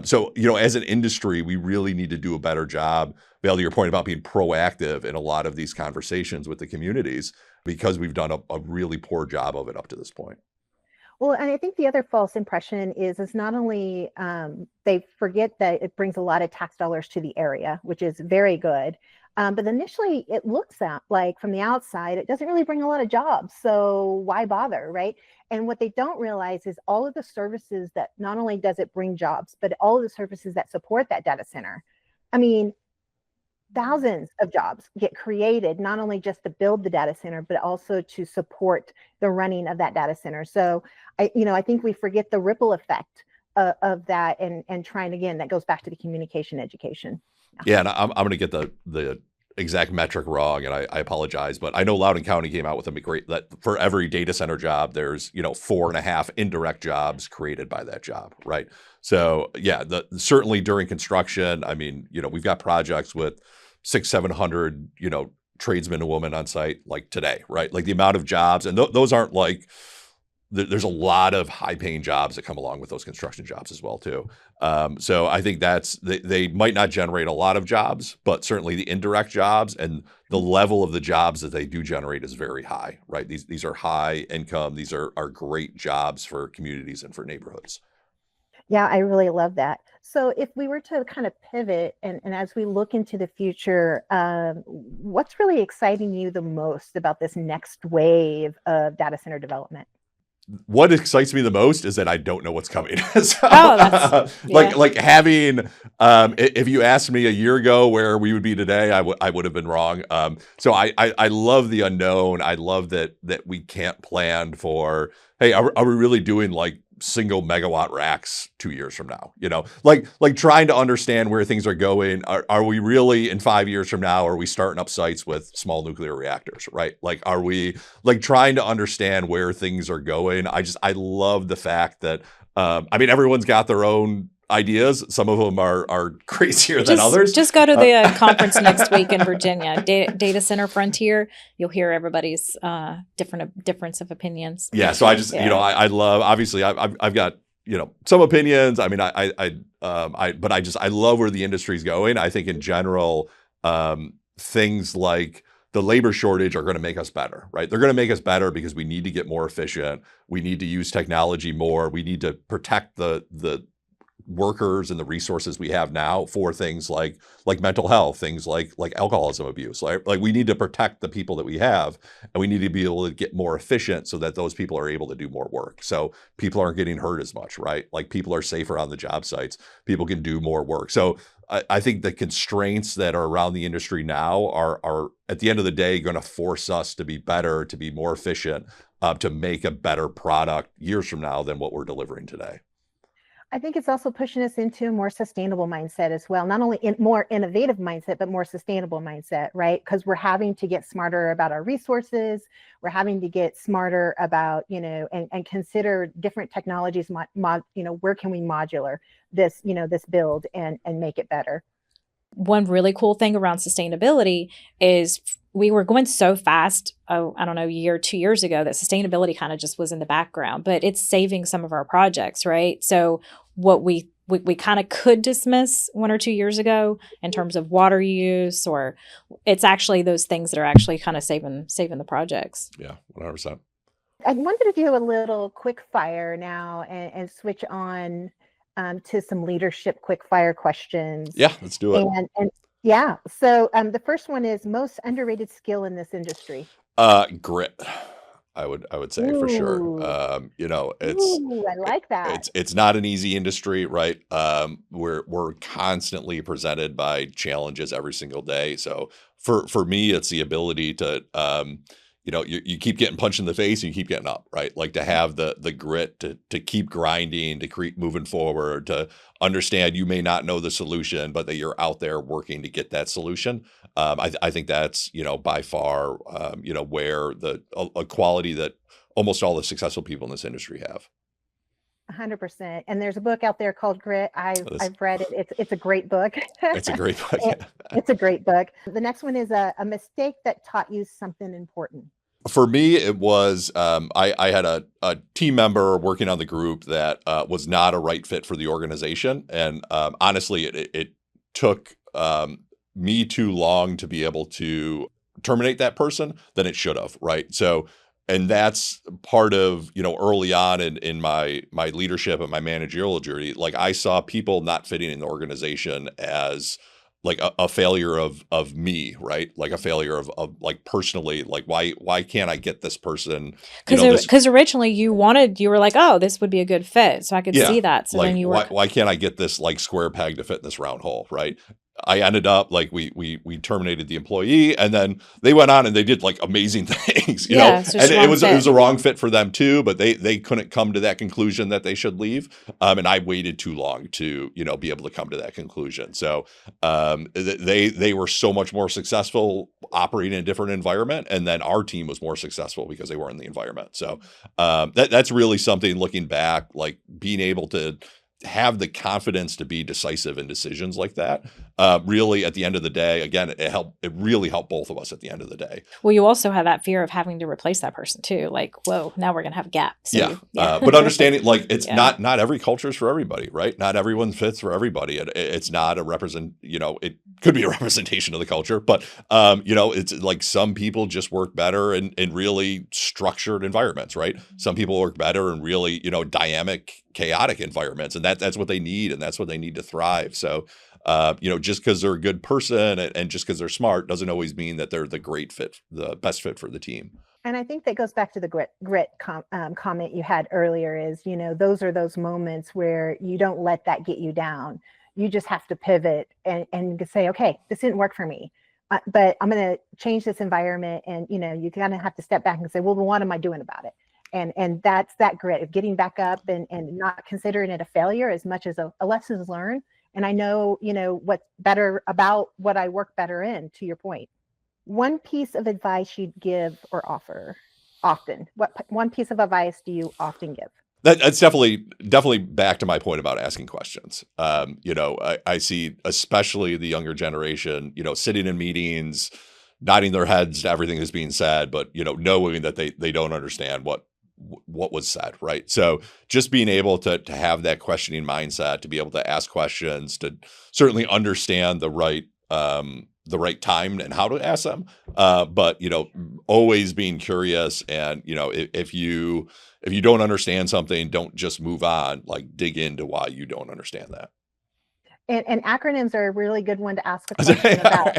So, as an industry, we really need to do a better job, Vail, to your point about being proactive in a lot of these conversations with the communities, because we've done a really poor job of it up to this point. Well, and I think the other false impression is not only they forget that it brings a lot of tax dollars to the area, which is very good. But initially it looks like from the outside, it doesn't really bring a lot of jobs. So why bother, right? And what they don't realize is all of the services that not only does it bring jobs, but all of the services that support that data center. I mean, thousands of jobs get created, not only just to build the data center, but also to support the running of that data center. So I think we forget the ripple effect of that and trying, again, that goes back to the communication education. Yeah, and I'm going to get the exact metric wrong, and I apologize, but I know Loudoun County came out with a great, that for every data center job, there's 4.5 indirect jobs created by that job, right? So yeah, certainly during construction, I mean, we've got projects with 600-700 tradesmen and women on site like today, right? Like the amount of jobs, and those aren't like there's a lot of high paying jobs that come along with those construction jobs as well too. So I think they might not generate a lot of jobs, but certainly the indirect jobs and the level of the jobs that they do generate is very high, right? These are high income. These are great jobs for communities and for neighborhoods. Yeah, I really love that. So if we were to kind of pivot and as we look into the future, what's really exciting you the most about this next wave of data center development? What excites me the most is that I don't know what's coming. So, Yeah. like having, if you asked me a year ago where we would be today, I would have been wrong. So I love the unknown. I love that we can't plan for, hey, are we really doing like single megawatt racks 2 years from now? Like trying to understand where things are going. Are we really in 5 years from now? Are we starting up sites with small nuclear reactors, right? Like, are we like trying to understand where things are going? I love the fact that, everyone's got their own ideas. Some of them are crazier than others. Just go to the conference next week in Virginia, Data Center Frontier. You'll hear everybody's difference of opinions. Yeah. So I love, obviously I've got, some opinions. I love where the industry's going. I think in general, things like the labor shortage are going to make us better, right? They're going to make us better because we need to get more efficient. We need to use technology more. We need to protect the workers and the resources we have now for things like mental health, things like alcoholism abuse. Like we need to protect the people that we have, and we need to be able to get more efficient so that those people are able to do more work. So people aren't getting hurt as much, right? Like people are safer on the job sites. People can do more work. So I think the constraints that are around the industry now are at the end of the day going to force us to be better, to be more efficient, to make a better product years from now than what we're delivering today. I think it's also pushing us into a more sustainable mindset as well. Not only more innovative mindset, but more sustainable mindset, right? Because we're having to get smarter about our resources. We're having to get smarter about, and consider different technologies. Where can we modular this, this build and make it better? One really cool thing around sustainability is we were going so fast, I don't know, a year, 2 years ago, that sustainability kind of just was in the background, but it's saving some of our projects, right? So what we kind of could dismiss 1 or 2 years ago in terms of water use, or it's actually those things that are actually kind of saving the projects. Yeah, 100%. I wanted to do a little quick fire now and switch on to some leadership quick fire questions. Yeah, let's do it. And yeah, so the first one is most underrated skill in this industry. Grit. I would say for sure. I like that. It's not an easy industry, right? We're constantly presented by challenges every single day. So for me, it's the ability to, you keep getting punched in the face and you keep getting up, right? Like to have the grit to keep grinding, to keep moving forward, to understand you may not know the solution, but that you're out there working to get that solution. I think that's, by far, where a quality that almost all the successful people in this industry have. 100%. And there's a book out there called Grit. I've read it. It's a great book. It's a great book. It's a great book. The next one is a mistake that taught you something important. For me, it was I had a team member working on the group that was not a right fit for the organization. And honestly, it took me too long to be able to terminate that person than it should have, right? So, and that's part of, early on in my leadership and my managerial journey, like I saw people not fitting in the organization as like a failure of me, right? Like a failure of like personally, like why can't I get this person? Because originally you were like, oh, this would be a good fit. So I could see that. So like, then you were, why can't I get this like square peg to fit in this round hole, right? I ended up like we terminated the employee, and then they went on and they did like amazing things, you know. And it was a wrong fit for them too, but they couldn't come to that conclusion that they should leave. And I waited too long to be able to come to that conclusion. So they were so much more successful operating in a different environment, and then our team was more successful because they were in the environment. So that's really something looking back, like being able to have the confidence to be decisive in decisions like that, really at the end of the day, again, it really helped both of us at the end of the day. Well, you also have that fear of having to replace that person too. Like, whoa, now we're going to have a gap. So but understanding, like, it's Yeah. not every culture is for everybody, right? Not everyone fits for everybody. It's not it could be a representation of the culture, but it's like some people just work better in really structured environments, right? Some people work better in really, dynamic, chaotic environments, and that's what they need, and that's what they need to thrive. So, just because they're a good person and just because they're smart doesn't always mean that they're the best fit for the team. And I think that goes back to the grit comment you had earlier is, those are those moments where you don't let that get you down. You just have to pivot and say, okay, this didn't work for me, but I'm going to change this environment. And, you kind of have to step back and say, well, what am I doing about it? And that's that grit of getting back up and not considering it a failure as much as a lessons learned. And I know, what's better about what I work better in, to your point. One piece of advice you'd give or offer often. What one piece of advice do you often give? That's definitely back to my point about asking questions. I see especially the younger generation, sitting in meetings, nodding their heads to everything that's being said, but knowing that they don't understand what was said, right? So just being able to have that questioning mindset, to be able to ask questions, to certainly understand the right time and how to ask them, but always being curious, and if you don't understand something, don't just move on, like dig into why you don't understand that. And acronyms are a really good one to ask a question about.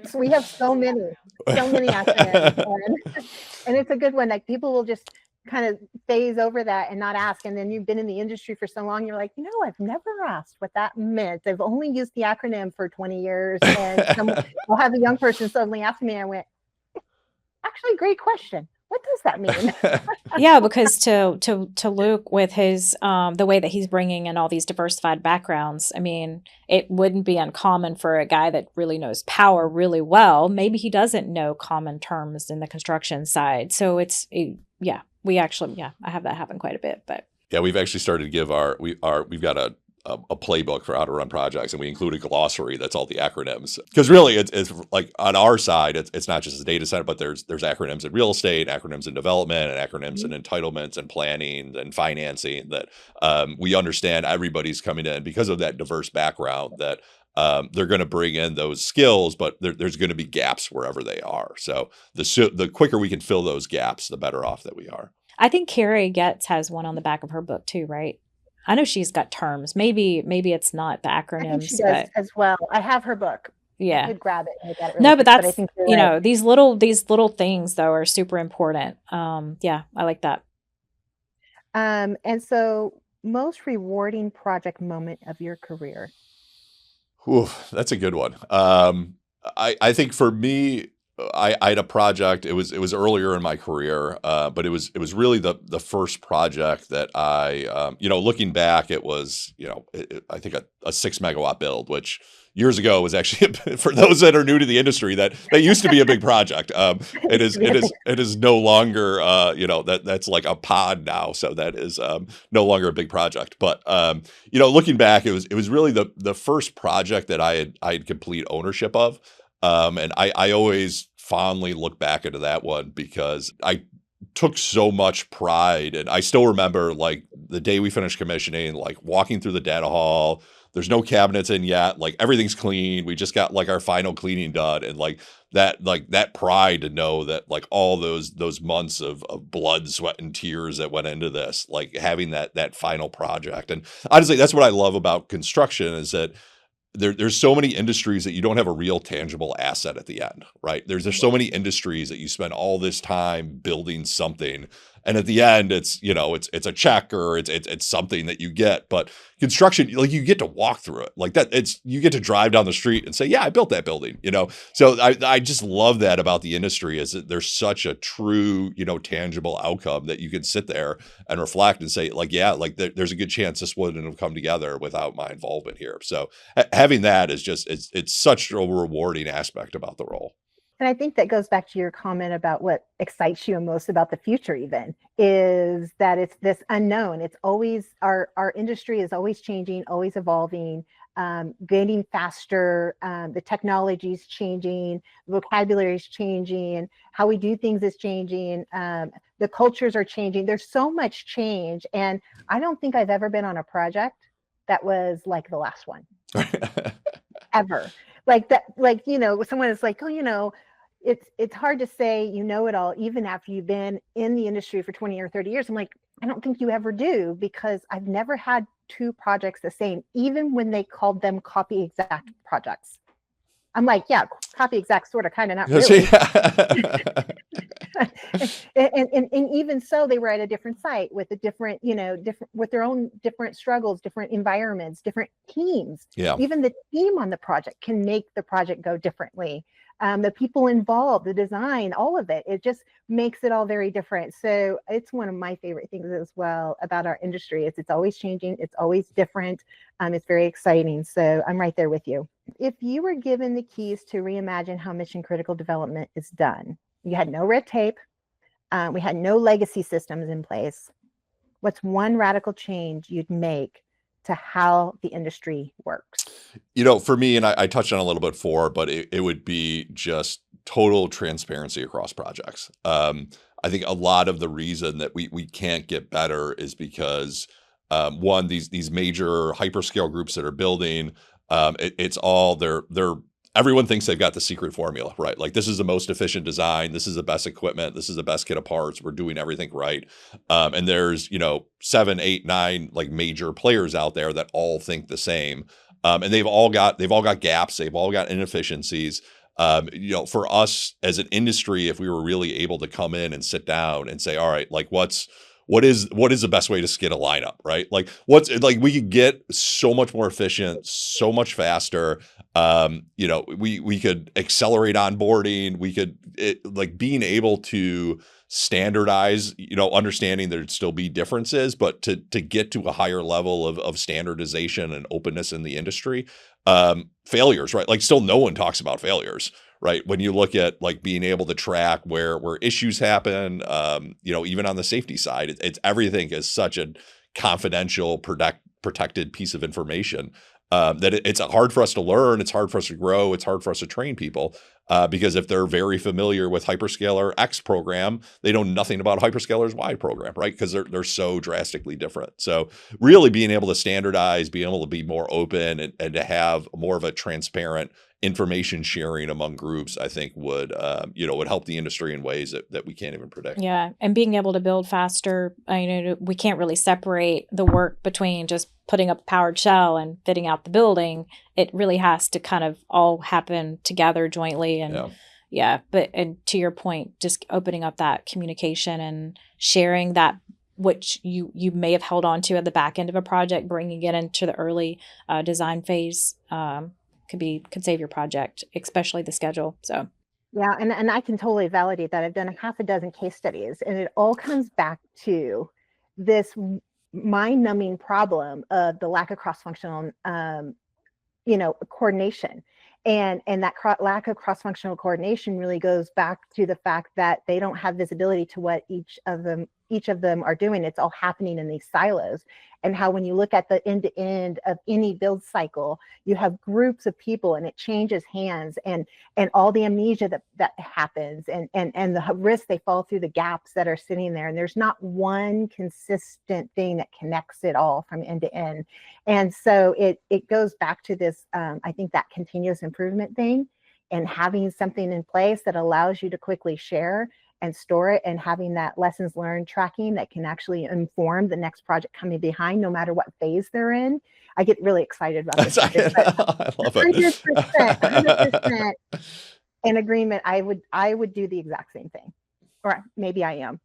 So we have so many acronyms, and it's a good one. Like, people will just kind of phase over that and not ask. And then you've been in the industry for so long, you're like, I've never asked what that meant. I've only used the acronym for 20 years. And I'll have a young person suddenly ask me, and I went, actually, great question. What does that mean? Yeah, because to Luke, with his the way that he's bringing in all these diversified backgrounds, I mean, it wouldn't be uncommon for a guy that really knows power really well. Maybe he doesn't know common terms in the construction side. So I have that happen quite a bit. But yeah, we've actually started to give we've got a playbook for how to run projects, and we include a glossary that's all the acronyms, because really it's like on our side, it's not just a data center, but there's acronyms in real estate, acronyms in development, and acronyms in entitlements and planning and financing that we understand everybody's coming in because of that diverse background, that they're going to bring in those skills, but there's going to be gaps wherever they are. So the quicker we can fill those gaps, the better off that we are. I think Carrie Getz has one on the back of her book too, right? I know she's got terms. Maybe it's not the acronyms. I think she does as well. I have her book. Yeah. I could grab it and look at it really No, quick, but that's, I think you're right. these little things though are super important. I like that. And so, most rewarding project moment of your career? Ooh, that's a good one. I think for me, I had a project. It was earlier in my career, but it was really the first project that I, looking back, it was, I think a 6 megawatt build, which years ago was actually, for those that are new to the industry, that used to be a big project. It is no longer, that's like a pod now. So that is no longer a big project. But looking back, it was really the first project that I had complete ownership of. And I always fondly look back into that one because I took so much pride, and I still remember like the day we finished commissioning, like walking through the data hall. There's no cabinets in yet. Like everything's clean. We just got like our final cleaning done, and like that pride to know that like all those months of blood, sweat, and tears that went into this, like having that final project. And honestly, that's what I love about construction, is that there's so many industries that you don't have a real tangible asset at the end, right? There's so many industries that you spend all this time building something, and at the end, it's a check, or it's something that you get. But construction, like, you get to walk through it like that. You get to drive down the street and say, yeah, I built that building, So I just love that about the industry, is that there's such a true, tangible outcome that you can sit there and reflect and say, like, yeah, like there's a good chance this wouldn't have come together without my involvement here. So having that is just, it's such a rewarding aspect about the role. And I think that goes back to your comment about what excites you most about the future, even is that it's this unknown. It's always our industry is always changing, always evolving, getting faster. The technology is changing, vocabulary is changing, how we do things is changing, the cultures are changing. There's so much change. And I don't think I've ever been on a project that was like the last one. Ever. Like that, like, someone is like, oh, it's hard to say it all, even after you've been in the industry for 20 or 30 years. I'm like, I don't think you ever do, because I've never had two projects the same, even when they called them copy exact projects. I'm like, yeah, copy exact, sort of, kind of, not really. and even so, they were at a different site with a different, with their own different struggles, different environments, different teams. Yeah. Even the team on the project can make the project go differently. The people involved, the design, all of it just makes it all very different. So it's one of my favorite things as well about our industry. It's always changing. It's always different. It's very exciting. So I'm right there with you. If you were given the keys to reimagine how mission critical development is done, you had no red tape, we had no legacy systems in place, what's one radical change you'd make to how the industry works? For me, and I touched on it a little bit before, but it would be just total transparency across projects. I think a lot of the reason that we can't get better is because one, these major hyperscale groups that are building, it's all they're everyone thinks they've got the secret formula, right? Like, this is the most efficient design, this is the best equipment, this is the best kit of parts, we're doing everything right. And there's 7, 8, 9 like major players out there that all think the same. And they've all got gaps, they've all got inefficiencies. For us as an industry, if we were really able to come in and sit down and say, all right, like what is the best way to skid a lineup, right? Like, we could get so much more efficient, so much faster. We could accelerate onboarding. We could being able to standardize, understanding there'd still be differences, but to get to a higher level of standardization and openness in the industry. Failures, right? Like, still no one talks about failures, right? When you look at like being able to track where issues happen, even on the safety side, it's everything is such a confidential, protected piece of information that it's hard for us to learn. It's hard for us to grow. It's hard for us to train people because if they're very familiar with hyperscaler X program, they know nothing about hyperscaler's Y program, right? Because they're so drastically different. So really being able to standardize, being able to be more open and to have more of a transparent information sharing among groups, I think would help the industry in ways that we can't even predict. Yeah. And being able to build faster, we can't really separate the work between just putting up a powered shell and fitting out the building. It really has to kind of all happen together jointly. And and to your point, just opening up that communication and sharing that which you may have held on to at the back end of a project, bringing it into the early design phase could save your project, especially the schedule. So yeah, and I can totally validate that. I've done a half a dozen case studies, and it all comes back to this mind-numbing problem of the lack of cross-functional coordination. And that lack of cross-functional coordination really goes back to the fact that they don't have visibility to what each of them are doing. It's all happening in these silos. And how when you look at the end-to-end of any build cycle, you have groups of people and it changes hands and all the amnesia that happens and the risk they fall through the gaps that are sitting there. And there's not one consistent thing that connects it all from end to end. And so it goes back to this, I think, that continuous improvement thing and having something in place that allows you to quickly share and store it, and having that lessons learned tracking that can actually inform the next project coming behind, no matter what phase they're in. I get really excited about this. I love it. 100% in agreement. I would do the exact same thing, or maybe I am.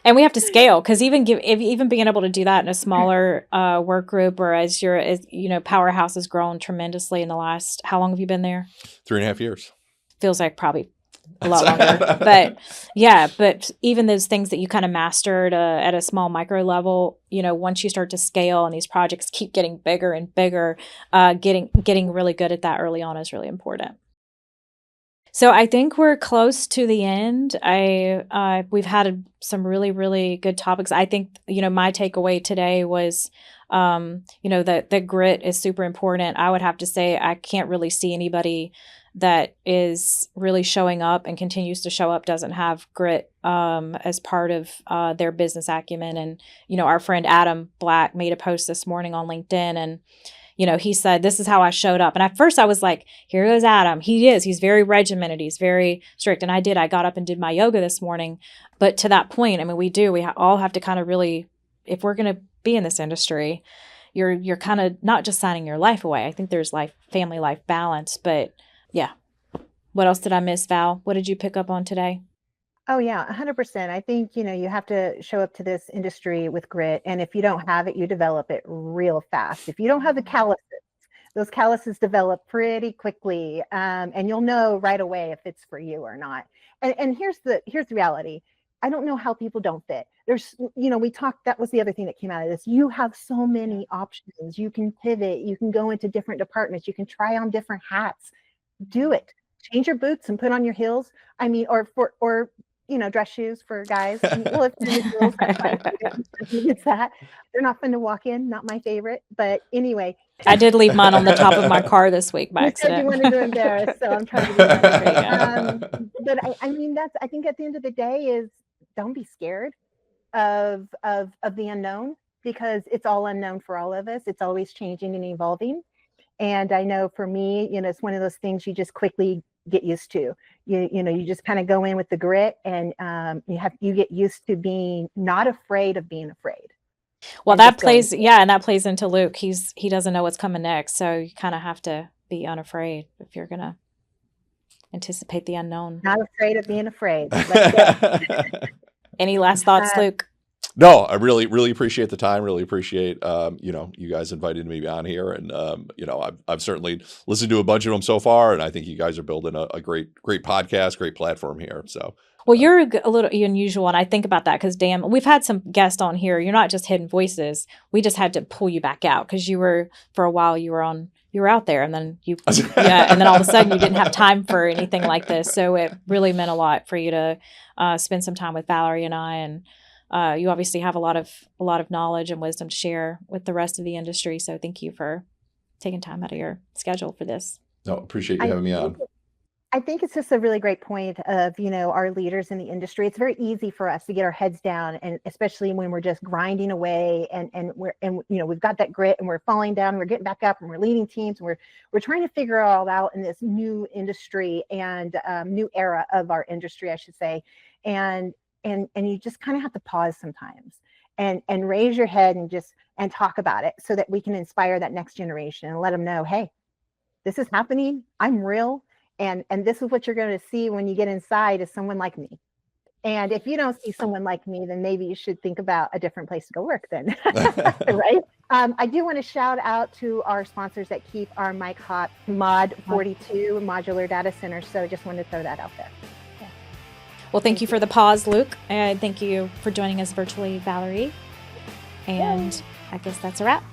And we have to scale, because even being able to do that in a smaller work group, or as Powerhouse has grown tremendously in the last, how long have you been there? 3.5 years. Feels like probably a lot longer. But yeah, but even those things that you kind of mastered at a small micro level, once you start to scale and these projects keep getting bigger and bigger, getting really good at that early on is really important. So I think we're close to the end. We've had some really, really good topics. I think, my takeaway today was, that grit is super important. I would have to say I can't really see anybody that is really showing up and continues to show up doesn't have grit as part of their business acumen. And, our friend Adam Black made a post this morning on LinkedIn, and he said, this is how I showed up. And at first I was like, here goes Adam. He's very regimented. He's very strict. And I got up and did my yoga this morning. But to that point, I mean, we all have to kind of really, if we're going to be in this industry, you're kind of not just signing your life away. I think there's family life balance, but yeah. What else did I miss, Val? What did you pick up on today? Oh yeah, 100%. I think, you have to show up to this industry with grit. And if you don't have it, you develop it real fast. If you don't have the calluses, those calluses develop pretty quickly. And you'll know right away if it's for you or not. And here's the reality. I don't know how people don't fit. There's, we talked, that was the other thing that came out of this. You have so many options. You can pivot, you can go into different departments, you can try on different hats. Do it. Change your boots and put on your heels. I mean, or dress shoes for guys. Well, if you're in girls, that's fine. It's that. They're not fun to walk in. Not my favorite. But anyway. I did leave mine on the top of my car this week by accident. You wanted to embarrass, so I'm trying to be nice. But I mean, I think at the end of the day is don't be scared of the unknown, because it's all unknown for all of us. It's always changing and evolving. And I know for me, it's one of those things you just quickly get used to. You just kind of go in with the grit, and you get used to being not afraid of being afraid. Well, that plays into Luke. He doesn't know what's coming next, so you kind of have to be unafraid if you're gonna anticipate the unknown. Not afraid of being afraid. Any last thoughts, Luke? No, I really, really appreciate the time. Really appreciate, you guys invited me on here, and I've certainly listened to a bunch of them so far, and I think you guys are building a great podcast, great platform here. So, well, you're a little unusual, and I think about that because, we've had some guests on here. You're not just hidden voices. We just had to pull you back out because for a while you were out there, and then and then all of a sudden you didn't have time for anything like this. So it really meant a lot for you to spend some time with Valerie and I, and you obviously have a lot of knowledge and wisdom to share with the rest of the industry. So thank you for taking time out of your schedule for this. No, appreciate you having me on. I think it's just a really great point of, our leaders in the industry. It's very easy for us to get our heads down, and especially when we're just grinding away and we've got that grit and we're falling down and we're getting back up and we're leading teams and we're trying to figure it all out in this new industry and new era of our industry, I should say. And you just kind of have to pause sometimes and raise your head and talk about it so that we can inspire that next generation and let them know, hey, this is happening. I'm real. And this is what you're going to see when you get inside is someone like me. And if you don't see someone like me, then maybe you should think about a different place to go work then, right? I do want to shout out to our sponsors that keep our mic hot, Mod 42 Modular Data Centers. So just wanted to throw that out there. Yeah. Well, thank you for the pause, Luke. And thank you for joining us virtually, Valerie. And I guess that's a wrap.